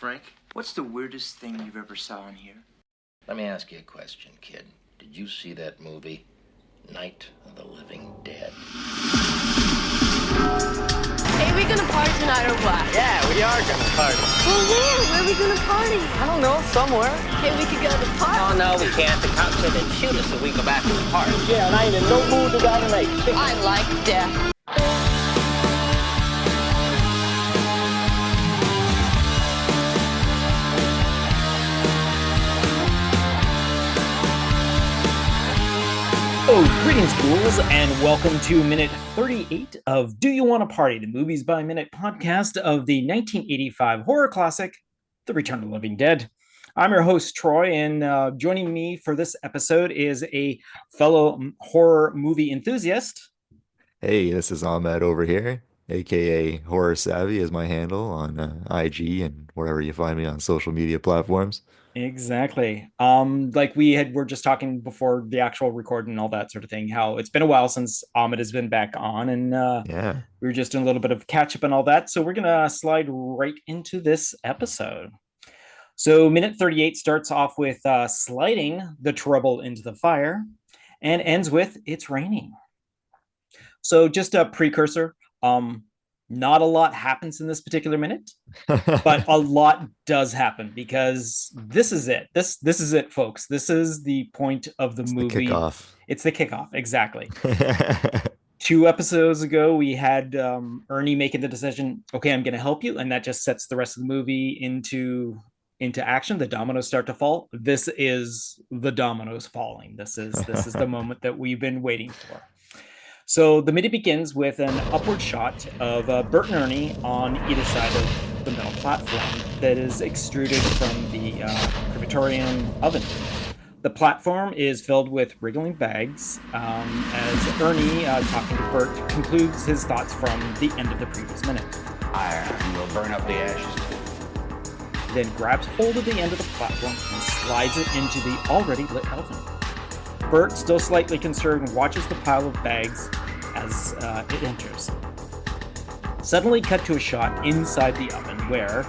Frank. What's the weirdest thing you've ever saw in here? Let me ask you a question, kid. Did you see that movie, Night of the Living Dead? Hey, we gonna party tonight or what? Yeah, we are gonna party. Well, where are we gonna party? I don't know, somewhere. Hey, we could go to the park. Oh, no, we can't. The cops said they'd shoot us if we go back to the park. Yeah, and I ain't in no mood to go tonight. I like death. Oh, greetings, ghouls, and welcome to minute 38 of Do You Want to Party, the Movies by Minute podcast of the 1985 horror classic, The Return of the Living Dead. I'm your host, Troy, and joining me for this episode is a fellow horror movie enthusiast. Hey, this is Ahmed over here, aka Horror Savvy is my handle on IG and wherever you find me on social media platforms. Exactly. Like we're just talking before the actual recording and all that sort of thing, how it's been a while since Ahmed has been back on, and Yeah. we were just doing a little bit of catch up and all that. So we're gonna slide right into this episode. So minute 38 starts off with sliding the trouble into the fire and ends with it's raining. So just a precursor. Not a lot happens in this particular minute, but a lot does happen because this is it. This is it, folks. This is the point of the movie. The kickoff. It's the kickoff, exactly. 2 episodes ago, we had Ernie making the decision, okay, I'm going to help you, and that just sets the rest of the movie into action. The dominoes start to fall. This is the dominoes falling. This is the moment that we've been waiting for. So the minute begins with an upward shot of Bert and Ernie on either side of the metal platform that is extruded from the crematorium oven. The platform is filled with wriggling bags as Ernie, talking to Bert, concludes his thoughts from the end of the previous minute. And we'll burn up the ashes too. Then grabs hold of the end of the platform and slides it into the already lit oven. Bert, still slightly concerned, watches the pile of bags as it enters. Suddenly cut to a shot inside the oven where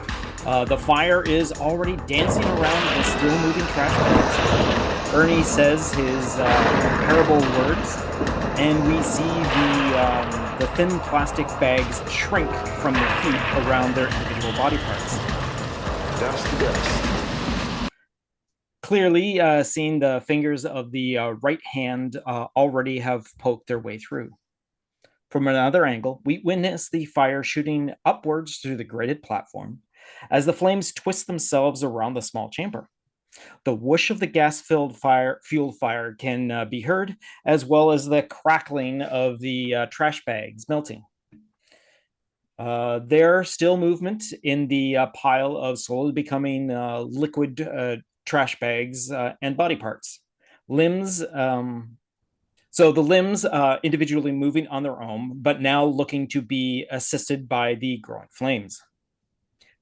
the fire is already dancing around the still moving trash bags. Ernie says his comparable words, and we see the thin plastic bags shrink from the heat around their individual body parts. Dust to dust. Clearly, seeing the fingers of the right hand already have poked their way through. From another angle, we witness the fire shooting upwards through the grated platform as the flames twist themselves around the small chamber. The whoosh of the gas-fueled fire can be heard, as well as the crackling of the trash bags melting. There's still movement in the pile of slowly becoming liquid trash bags and body parts. Limbs, so the limbs individually moving on their own, but now looking to be assisted by the growing flames.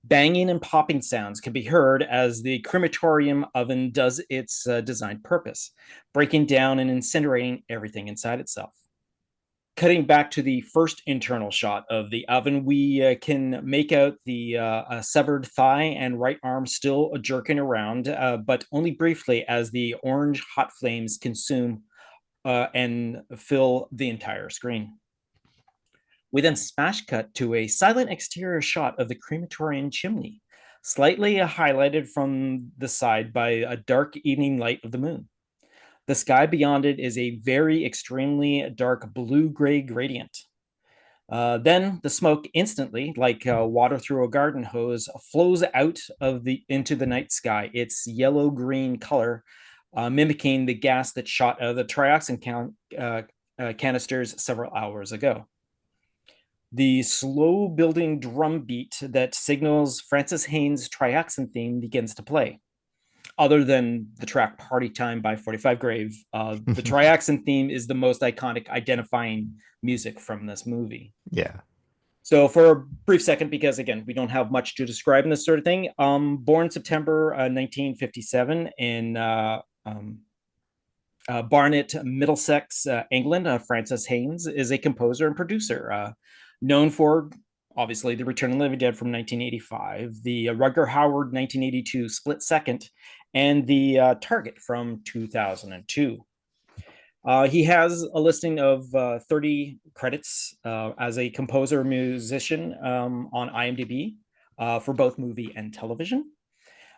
Banging and popping sounds can be heard as the crematorium oven does its designed purpose, breaking down and incinerating everything inside itself. Cutting back to the first internal shot of the oven, we can make out the severed thigh and right arm still jerking around, but only briefly as the orange hot flames consume and fill the entire screen. We then smash cut to a silent exterior shot of the crematorium chimney, slightly highlighted from the side by a dark evening light of the moon. The sky beyond it is a very extremely dark blue-gray gradient. Then the smoke instantly, like water through a garden hose, flows out into the night sky. Its yellow-green color, mimicking the gas that shot out of the trioxin canisters several hours ago. The slow-building drum beat that signals Francis Haynes' trioxin theme begins to play. Other than the track Party Time by 45 Grave, the trioxin theme is the most iconic identifying music from this movie. Yeah. So for a brief second, because again, we don't have much to describe in this sort of thing, born September 1957 in Barnet, Middlesex, England, Francis Haynes is a composer and producer known for obviously the Return of the Living Dead from 1985, the Rutger Hauer 1982 Split Second, and the Target from 2002. He has a listing of 30 credits as a composer musician on IMDb for both movie and television.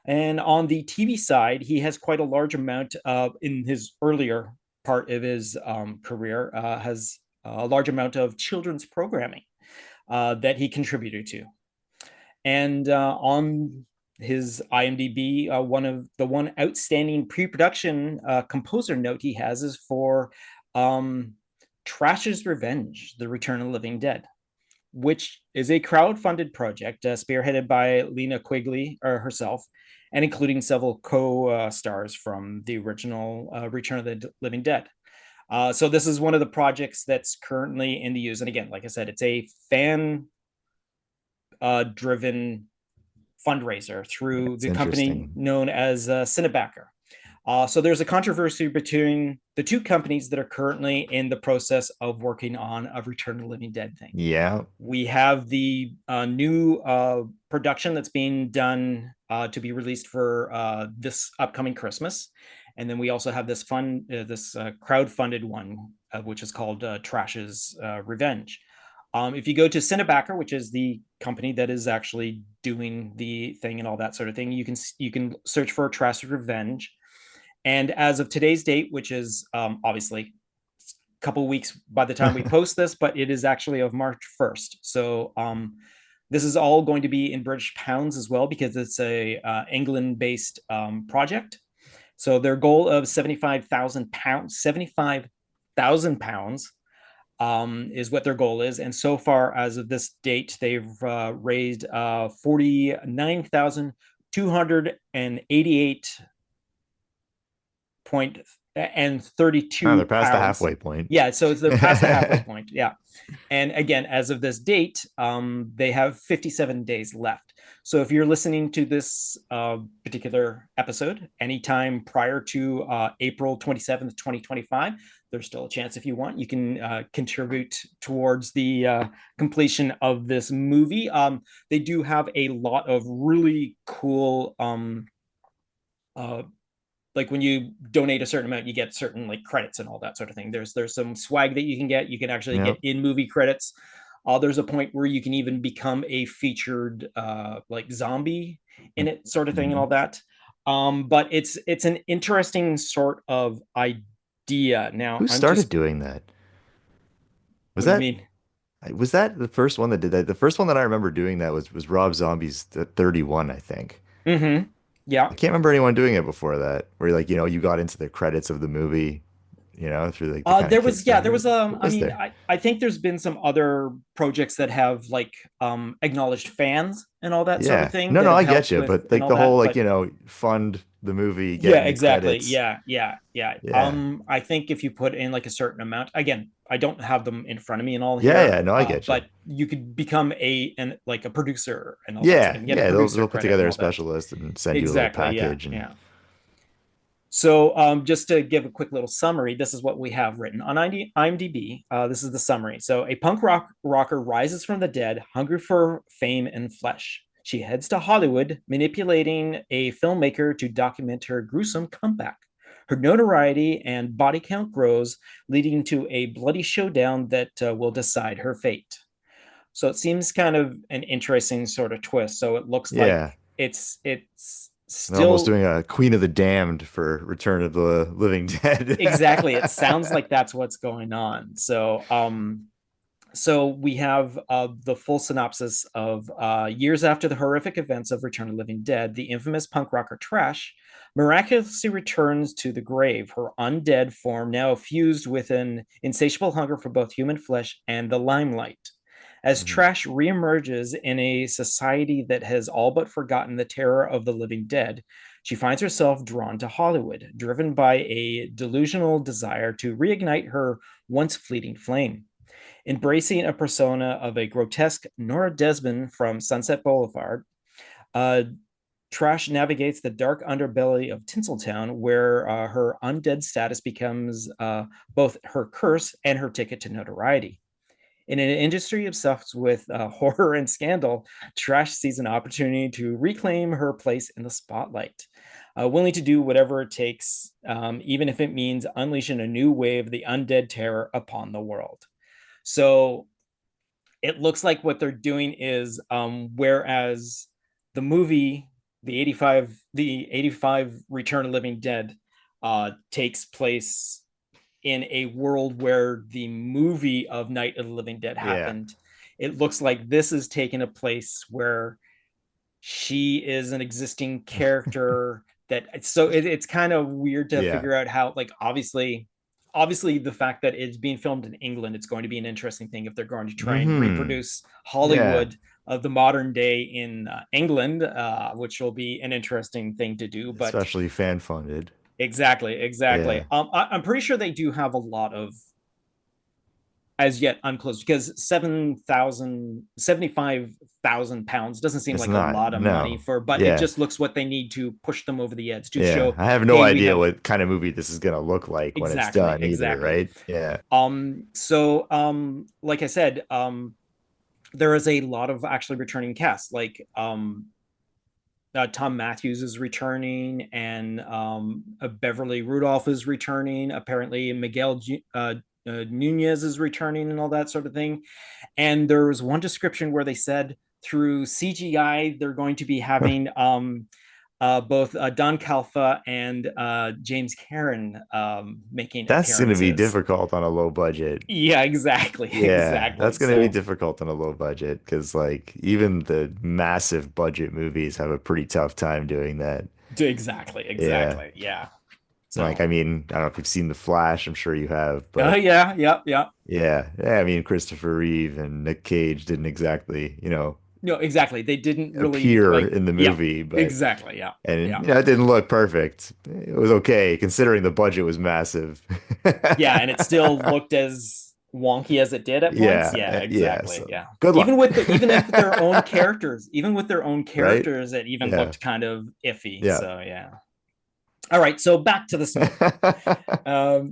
And on the TV side, he has quite a large amount in his earlier part of his career, has a large amount of children's programming that he contributed to. And on his IMDb, one outstanding pre-production composer note he has is for Trash's Revenge: The Return of the Living Dead, which is a crowd-funded project spearheaded by Lena Quigley herself, and including several co-stars from the original Return of the Living Dead. So this is one of the projects that's currently in the use. And again, like I said, it's a fan-driven fundraiser through the company known as Cinebacker. So there's a controversy between the two companies that are currently in the process of working on a Return of the Living Dead thing. Yeah. We have the new production that's being done to be released for this upcoming Christmas. And then we also have this crowd-funded one, which is called Trash's Revenge. If you go to Cinebacker, which is the company that is actually doing the thing and all that sort of thing, you can search for Trash's Revenge. And as of today's date, which is obviously a couple of weeks by the time we post this, but it is actually of March 1st. So this is all going to be in British pounds as well, because it's a England-based project. So their goal of £75,000 is what their goal is. And so far, as of this date, they've raised 49,288 and 32 they're past the halfway point. Yeah, so they're past the halfway point. Yeah. And again, as of this date, they have 57 days left. So if you're listening to this particular episode anytime prior to April 27th, 2025, there's still a chance. If you want, you can contribute towards the completion of this movie. They do have a lot of really cool like when you donate a certain amount, you get certain like credits and all that sort of thing. There's some swag that you can get. You can actually get in movie credits. There's a point where you can even become a featured like zombie in it, sort of thing, and all that. But it's an interesting sort of idea. Now, who started doing that? Was that the first one that did that? The first one that I remember doing that was Rob Zombie's 31, I think. Mm-hmm. Yeah. I can't remember anyone doing it before that, where like, you got into the credits of the movie, through like there was I think there's been some other projects that have like acknowledged fans and all that sort of thing. No, I get you, but like the whole fund the movie. Yeah, exactly. Yeah. I think if you put in like a certain amount, again, I don't have them in front of me and all. Yeah, no, I get you. But you could become a producer and all that. Yeah, they'll put together a specialist and send you a little package. Yeah. So just to give a quick little summary, this is what we have written on IMDb. This is the summary. So a punk rocker rises from the dead, hungry for fame and flesh. She heads to Hollywood, manipulating a filmmaker to document her gruesome comeback. Her notoriety and body count grows, leading to a bloody showdown that will decide her fate. So it seems kind of an interesting sort of twist. So it looks like it's still almost doing a Queen of the Damned for Return of the Living Dead. Exactly. It sounds like that's what's going on. So so we have the full synopsis of years after the horrific events of Return of the Living Dead, the infamous punk rocker Trash miraculously returns to the grave, her undead form now fused with an insatiable hunger for both human flesh and the limelight. As Trash reemerges in a society that has all but forgotten the terror of the living dead, she finds herself drawn to Hollywood, driven by a delusional desire to reignite her once fleeting flame. Embracing a persona of a grotesque Nora Desmond from Sunset Boulevard, Trash navigates the dark underbelly of Tinseltown, where her undead status becomes both her curse and her ticket to notoriety. In an industry obsessed with horror and scandal, Trash sees an opportunity to reclaim her place in the spotlight, willing to do whatever it takes, even if it means unleashing a new wave of the undead terror upon the world. So it looks like what they're doing is, whereas the movie, the 85 Return of the Living Dead, takes place in a world where the movie of Night of the Living Dead happened. It looks like this is taking a place where she is an existing character it's kind of weird to figure out how, like, obviously the fact that it's being filmed in England, it's going to be an interesting thing if they're going to try and reproduce Hollywood of the modern day in England, which will be an interesting thing to do, but especially fan funded. Exactly. I'm pretty sure they do have a lot of as yet unclosed, because 75,000 pounds doesn't seem like a lot of money for, but it just looks what they need to push them over the edge to show. I have no idea what kind of movie this is gonna look like when it's done either, right? Like I said, there is a lot of actually returning cast, like Tom Matthews is returning, and Beverly Rudolph is returning. Apparently, Miguel Nunez is returning, and all that sort of thing. And there was one description where they said through CGI they're going to be having both Don Calfa and James Karen making that's appearances. Going to be difficult on a low budget. Yeah, exactly. That's going to be difficult on a low budget, because like even the massive budget movies have a pretty tough time doing that. Exactly. So, like, I mean, I don't know if you've seen The Flash. I'm sure you have. But yeah. I mean, Christopher Reeve and Nick Cage didn't exactly, No, exactly. They didn't really appear in the movie, but exactly, and it didn't look perfect. It was okay considering the budget was massive. And it still looked as wonky as it did at points. Exactly. So good luck. Even with their own characters, it even looked kind of iffy. So All right, so back to the smoke.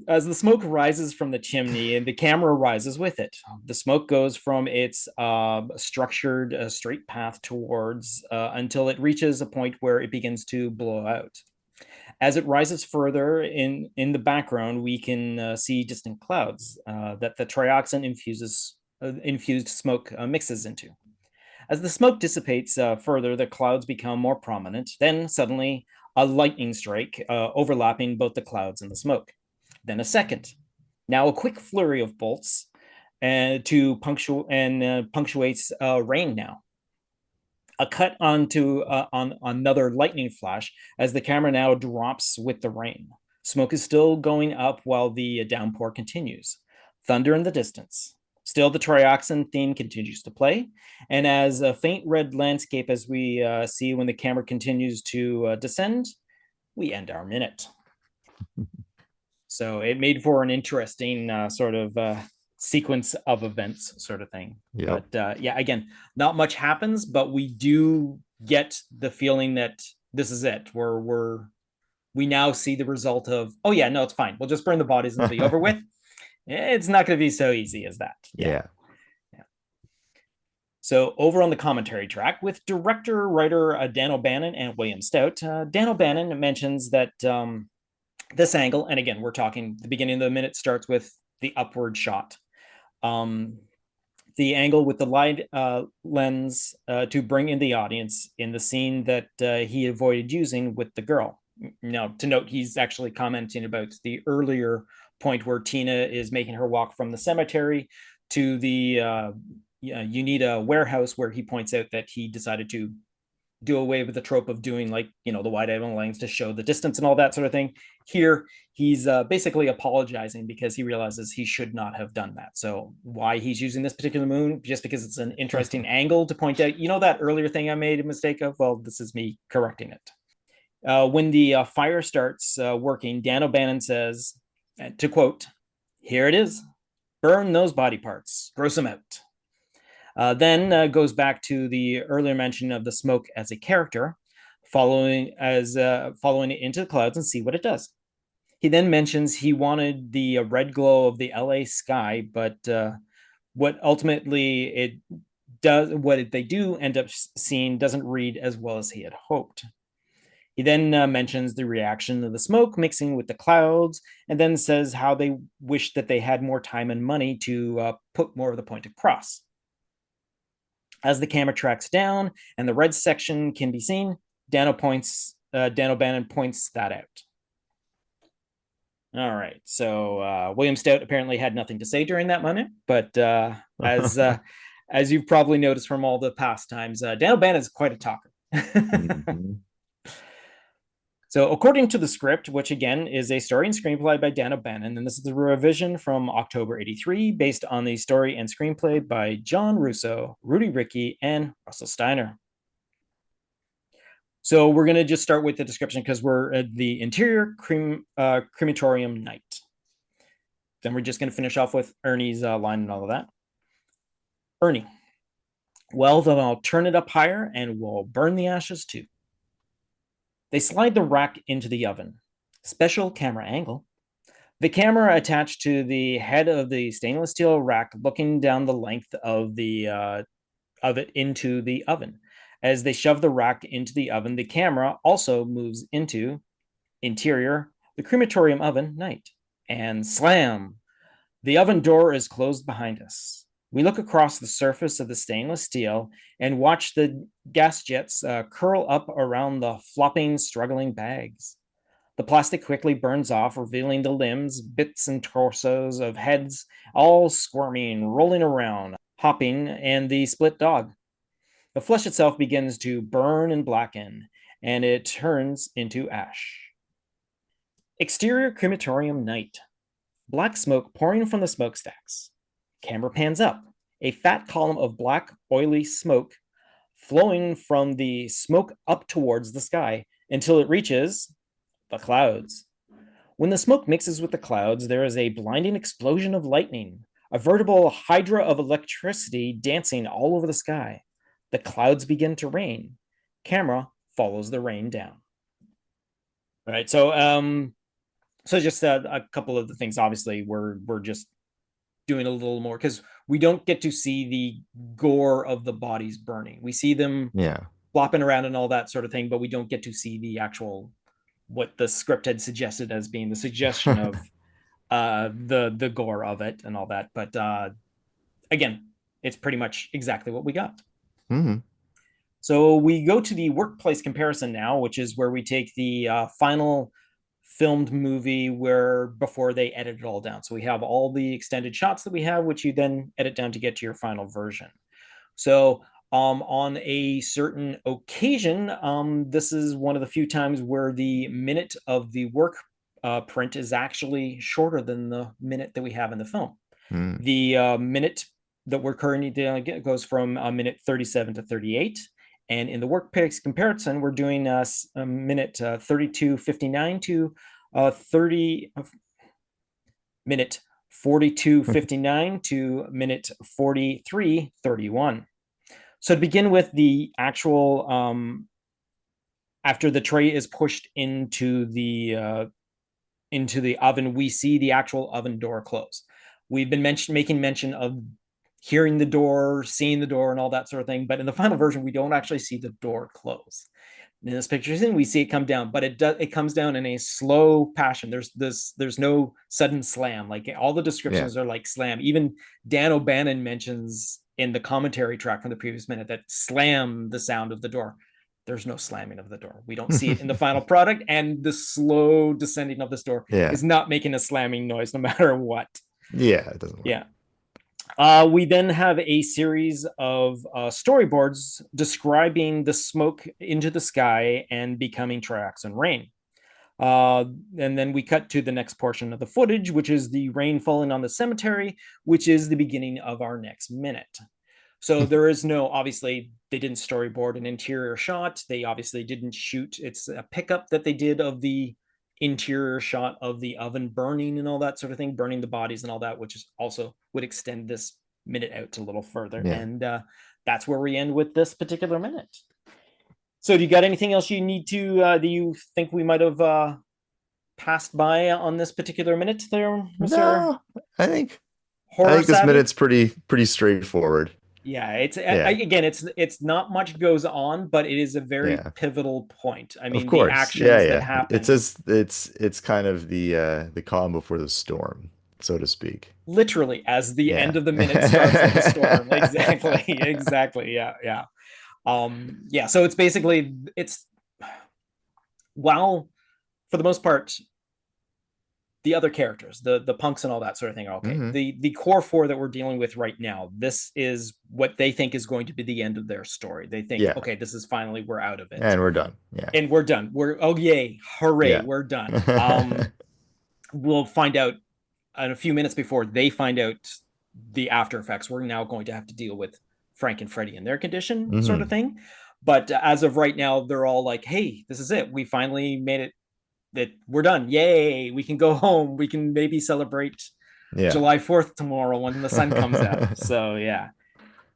As the smoke rises from the chimney, and the camera rises with it, the smoke goes from its structured straight path towards until it reaches a point where it begins to blow out. As it rises further in the background, we can see distant clouds that the trioxin infused smoke mixes into. As the smoke dissipates further, the clouds become more prominent. Then suddenly, a lightning strike overlapping both the clouds and the smoke. Then a second. Now a quick flurry of bolts punctuates rain now. A cut onto on another lightning flash as the camera now drops with the rain. Smoke is still going up while the downpour continues. Thunder in the distance. Still, the trioxin theme continues to play, and as a faint red landscape as we see when the camera continues to descend, we end our minute. So it made for an interesting sort of sequence of events sort of thing. But again, not much happens, but we do get the feeling that this is it. We now see the result of, it's fine. We'll just burn the bodies and it'll be over with. It's not going to be so easy as that. So over on the commentary track with director, writer Dan O'Bannon and William Stout, Dan O'Bannon mentions that this angle, and again, we're talking the beginning of the minute starts with the upward shot. The angle with the light lens to bring in the audience in the scene that he avoided using with the girl. Now, to note, he's actually commenting about the earlier point where Tina is making her walk from the cemetery to the Unita warehouse, where he points out that he decided to do away with the trope of doing the wide angle lens to show the distance and all that sort of thing. Here, he's basically apologizing because he realizes he should not have done that. So why he's using this particular moon, just because it's an interesting angle to point out, that earlier thing I made a mistake of? Well, this is me correcting it. When the fire starts working, Dan O'Bannon says, to quote, "Here it is. Burn those body parts. Gross them out." Then goes back to the earlier mention of the smoke as a character, following it into the clouds and see what it does. He then mentions he wanted the red glow of the LA sky, but what ultimately it does, what they do end up seeing doesn't read as well as he had hoped. He then mentions the reaction of the smoke mixing with the clouds, and then says how they wish that they had more time and money to put more of the point across. As the camera tracks down and the red section can be seen, Dan O'Bannon points that out. All right, so William Stout apparently had nothing to say during that moment, but as you've probably noticed from all the past times, Dan O'Bannon is quite a talker. Mm-hmm. So according to the script, which again is a story and screenplay by Dan O'Bannon, and this is the revision from October 83, based on the story and screenplay by John Russo, Rudy Rickey, and Russell Steiner. So we're going to just start with the description because we're at the interior crematorium night. Then we're just going to finish off with Ernie's line and all of that. Ernie, well, then I'll turn it up higher and we'll burn the ashes too. They slide the rack into the oven. Special camera angle. The camera attached to the head of the stainless steel rack, looking down the length of it into the oven. As they shove the rack into the oven, the camera also moves into interior, the crematorium oven night. And slam! The oven door is closed behind us. We look across the surface of the stainless steel and watch the gas jets curl up around the flopping, struggling bags. The plastic quickly burns off, revealing the limbs, bits and torsos of heads, all squirming, rolling around, hopping, and the split dog. The flesh itself begins to burn and blacken, and it turns into ash. Exterior crematorium night. Black smoke pouring from the smokestacks. Camera pans up. A fat column of black, oily smoke flowing from the smoke up towards the sky until it reaches the clouds. When the smoke mixes with the clouds, there is a blinding explosion of lightning, a veritable hydra of electricity dancing all over the sky. The clouds begin to rain. Camera follows the rain down. All right, so just a couple of the things. Obviously, we're just doing a little more because we don't get to see the gore of the bodies burning. We see them flopping around and all that sort of thing, but we don't get to see the actual what the script had suggested as being the suggestion of the gore of it and all that. But again, it's pretty much exactly what we got. Mm-hmm. So we go to the workplace comparison now, which is where we take the final filmed movie where before they edit it all down. So we have all the extended shots that we have, which you then edit down to get to your final version. So on a certain occasion, this is one of the few times where the minute of the work print is actually shorter than the minute that we have in the film. The minute that we're currently doing goes from a minute 37 to 38. And in the workplace comparison, we're doing a minute 32:59 to minute 42:59 to minute 43:31. So to begin with, the actual after the tray is pushed into the oven, we see the actual oven door close. We've been making mention of hearing the door, seeing the door, and all that sort of thing. But in the final version, we don't actually see the door close. In this picture, we see it come down, but it comes down in a slow passion. There's no sudden slam. Like all the descriptions are like slam. Even Dan O'Bannon mentions in the commentary track from the previous minute that slam the sound of the door. There's no slamming of the door. We don't see it in the final product, and the slow descending of this door is not making a slamming noise no matter what. Yeah, it doesn't work. Yeah. We then have a series of storyboards describing the smoke into the sky and becoming tracks and rain. And then we cut to the next portion of the footage, which is the rain falling on the cemetery, which is the beginning of our next minute. So there is no, obviously, they didn't storyboard an interior shot. They obviously didn't shoot. It's a pickup that they did of the interior shot of the oven burning and all that sort of thing, burning the bodies and all that, which is also would extend this minute out a little further. And that's where we end with this particular minute. So do you got anything else you need to that you think we might have passed by on this particular minute there, Mr. No, I think horror I think this savvy, minute's pretty straightforward. yeah, it's Yeah. again, it's not much goes on, but it is a very Yeah. pivotal point. I Of mean, the course. Yeah, actions that yeah. happen, It's kind of the calm before the storm, so to speak. literally, as the end Yeah. of the minute starts like a storm. Exactly, exactly. Yeah, yeah. Yeah. So it's basically while for the most part the other characters, the punks and all that sort of thing are okay. Mhm. The core four that we're dealing with right now, this is what they think is going to be the end of their story. They think, Yeah. okay, this is finally, we're out of it. And we're done. Yeah. And we're done. We're, oh yay, hooray, Yeah. we're done. We'll find out in a few minutes before they find out the after effects. We're now going to have to deal with Frank and Freddie and their condition, sort of thing. But as of right now, they're all like, hey, this is it. We finally made it, that we're done. Yay, we can go home. We can maybe celebrate July 4th tomorrow when the sun comes out. So yeah.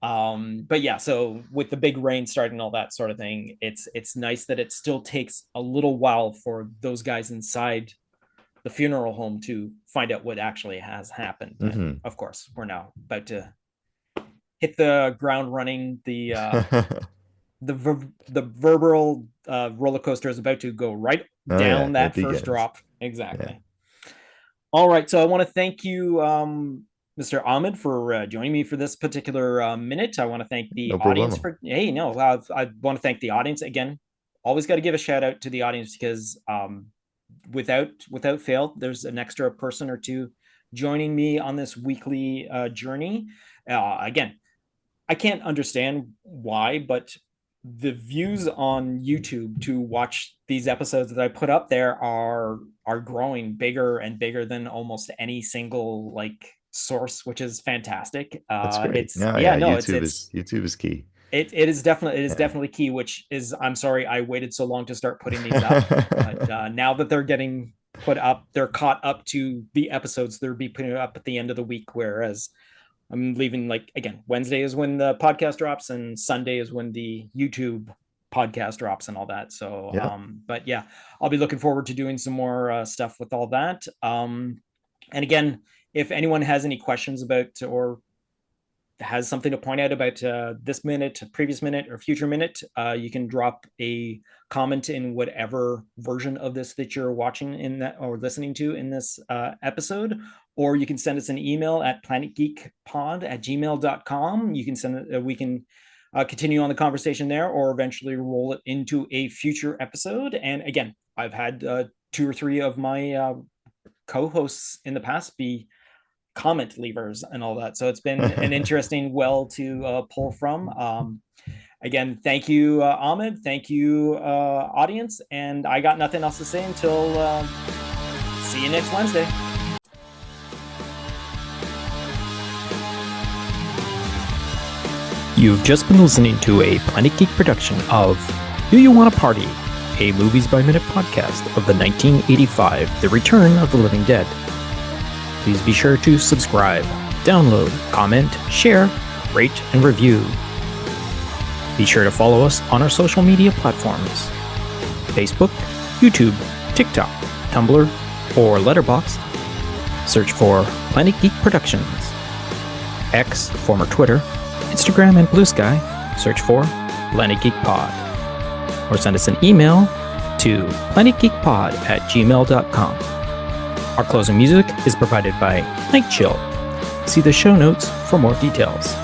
But yeah, so with the big rain starting and all that sort of thing, it's nice that it still takes a little while for those guys inside the funeral home to find out what actually has happened. And of course, we're now about to hit the ground running. The verbal roller coaster is about to go right down that first drop. Exactly. Yeah. All right. So I want to thank you, Mr. Ahmed, for joining me for this particular minute. I want to thank the audience for, I want to thank the audience again. Always got to give a shout out to the audience because without fail, there's an extra person or two joining me on this weekly journey. Again, I can't understand why, but the views on YouTube to watch these episodes that I put up there are growing bigger and bigger than almost any single source, which is fantastic. That's great. YouTube is key. It is definitely key, which is, I'm sorry I waited so long to start putting these up. But now that they're getting put up, they're caught up to the episodes they'll be putting up at the end of the week, whereas I'm leaving again, Wednesday is when the podcast drops and Sunday is when the YouTube podcast drops and all that. So, but yeah, I'll be looking forward to doing some more stuff with all that. And again, if anyone has any questions about or has something to point out about this minute, previous minute, or future minute, you can drop a comment in whatever version of this that you're watching in that or listening to in this episode, or you can send us an email at planetgeekpod@gmail.com. You can send it, we can continue on the conversation there, or eventually roll it into a future episode. And again, I've had 2 or 3 of my co-hosts in the past be comment leavers and all that, so it's been an interesting well to pull from. Again, thank you, Ahmed. Thank you, audience, and I got nothing else to say until see you next Wednesday. You've just been listening to a Planet Geek production of Do You Want to Party, a Movies by Minute podcast of the 1985 The Return of the Living Dead. Please be sure to subscribe, download, comment, share, rate, and review. Be sure to follow us on our social media platforms: Facebook, YouTube, TikTok, Tumblr, or Letterboxd. Search for Planet Geek Productions. X, former Twitter, Instagram, and Blue Sky, search for Planet Geek Pod. Or send us an email to planetgeekpod@gmail.com. Our closing music is provided by Night Chill. See the show notes for more details.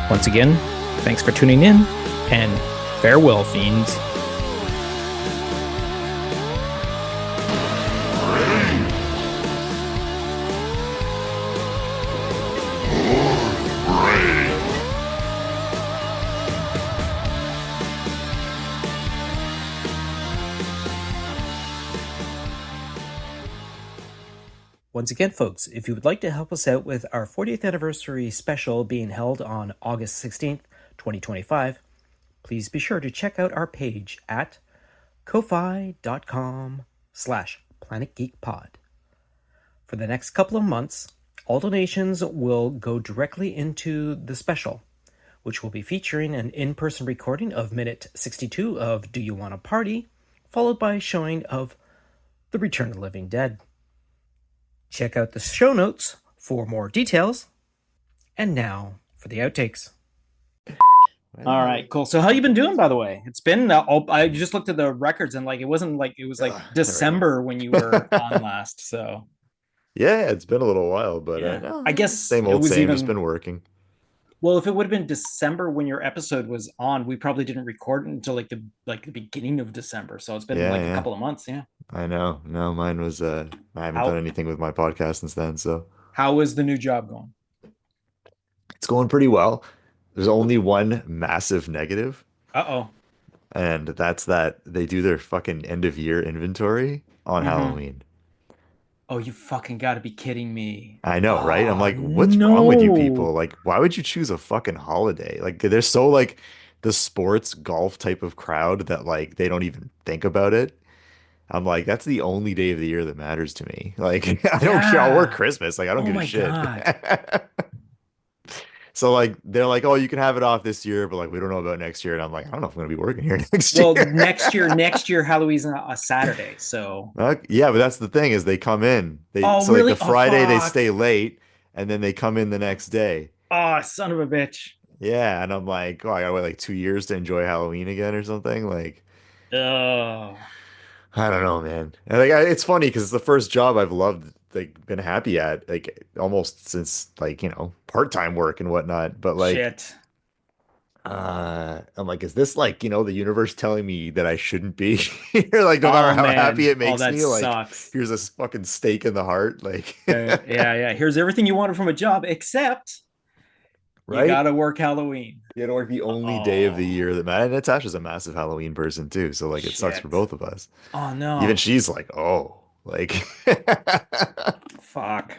Once again, thanks for tuning in, and farewell, fiends. Once again, folks, if you would like to help us out with our 40th anniversary special being held on August 16th, 2025, please be sure to check out our page at ko-fi.com/planetgeekpod. For the next couple of months, all donations will go directly into the special, which will be featuring an in-person recording of minute 62 of Do You Want to Party, followed by a showing of The Return of the Living Dead. Check out the show notes for more details. And now for the outtakes. All right, cool. So how you been doing, by the way? It's been I just looked at the records and like it wasn't like it was like December when you were on last. So Yeah, it's been a little while, but yeah. no, I guess same it old was same. even Just been working. well, if it would have been December when your episode was on, we probably didn't record until like the beginning of December. So it's been Yeah, like a yeah. couple of months. Yeah. I know. No, mine was. I haven't How- done anything with my podcast since then, so How is the new job going? it's going pretty well. There's only one massive negative, Uh-oh. and that's that they do their fucking end of year inventory on Halloween. Oh, you fucking got to be kidding me. I know, right? I'm Oh, like, what's wrong with you no. people? Like, why would you choose a fucking holiday? Like, they're so like the sports golf type of crowd that like they don't even think about it. I'm like, that's the only day of the year that matters to me. Like, I don't care. I'll work Yeah. Christmas. Like, I don't Oh give a my shit. God. So like they're like, oh, you can have it off this year, but like we don't know about next year. And I'm like, I don't know if I'm gonna be working here next Well, year. next year Halloween's a Saturday, so Yeah, but that's the thing is they come in. Oh, So really? like the Oh, Friday they fuck. stay late and then they come in the next day. Oh, son of a bitch. Yeah, and I'm like, oh, I gotta wait like 2 years to enjoy Halloween again or something. Like, Oh, I don't know, man. And like, it's funny because it's the first job I've loved, like, been happy at, like, almost since like part-time work and whatnot. But like, shit. I'm like, is this like the universe telling me that I shouldn't be here? Like, no matter Oh how happy man. it Oh, makes that me, like, sucks. here's a fucking stake in the heart, like, Yeah. Here's everything you wanted from a job, except you right? gotta work Halloween. You know, like the only day of the Oh, year that matters. And Natasha's a massive Halloween person too, so like it sucks for shit. both of us. Oh no. Even she's like, oh, like, Fuck.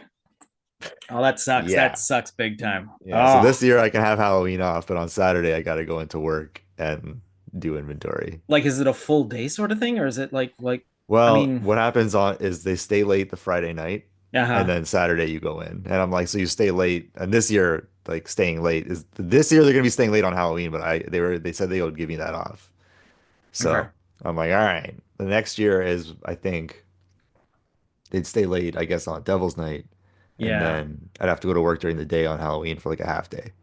Oh, that sucks. yeah, That sucks big time. yeah. So Oh, this year I can have Halloween off, but on Saturday I got to go into work and do inventory. like, is it a full day sort of thing, or is it like? I Well, mean, what happens on is they stay late the Friday night, and uh-huh. then Saturday you go in, and I'm like, so you stay late, and this year like staying late is this year they're gonna be staying late on Halloween, but they said they would give me that off. Okay. So I'm like, all right. The next year is, I think, they'd stay late, I guess, on Devil's Night, and Yeah. then I'd have to go to work during the day on Halloween for like a half day,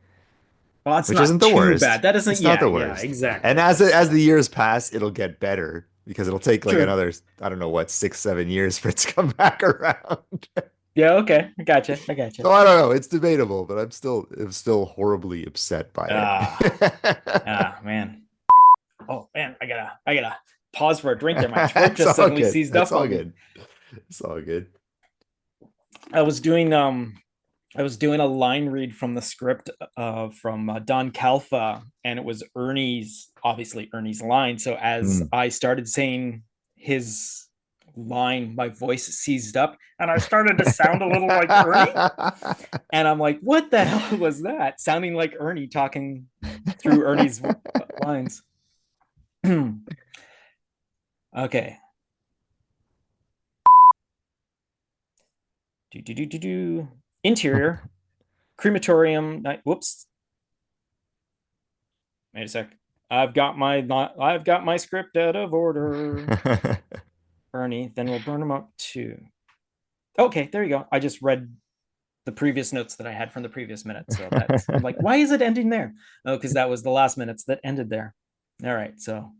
Well, that's which not isn't the too worst. bad. That isn't. It's not Yeah. the Yeah. worst. Exactly. And as the years pass, it'll get better because it'll take like True. another, I don't know what, 6, 7 years for it to come back around. Yeah. Okay. I gotcha. I gotcha. So I don't know. It's debatable, but I'm still horribly upset by it. Man. Oh man, I gotta pause for a drink there. My throat It's just all suddenly good. seized It's up all on me. good. It's all good. I was doing a line read from the script from Don Calfa, and it was obviously Ernie's line. So as Mm. I started saying his line, my voice seized up, and I started to sound a little like Ernie. And I'm like, what the hell was that? Sounding like Ernie talking through Ernie's lines. Okay. Interior, crematorium. Whoops. Wait a sec. I've got my script out of order. Ernie, then we'll burn them up too. Okay, there you go. I just read the previous notes that I had from the previous minute. So I'm like, why is it ending there? Oh, because that was the last minutes that ended there. All right, so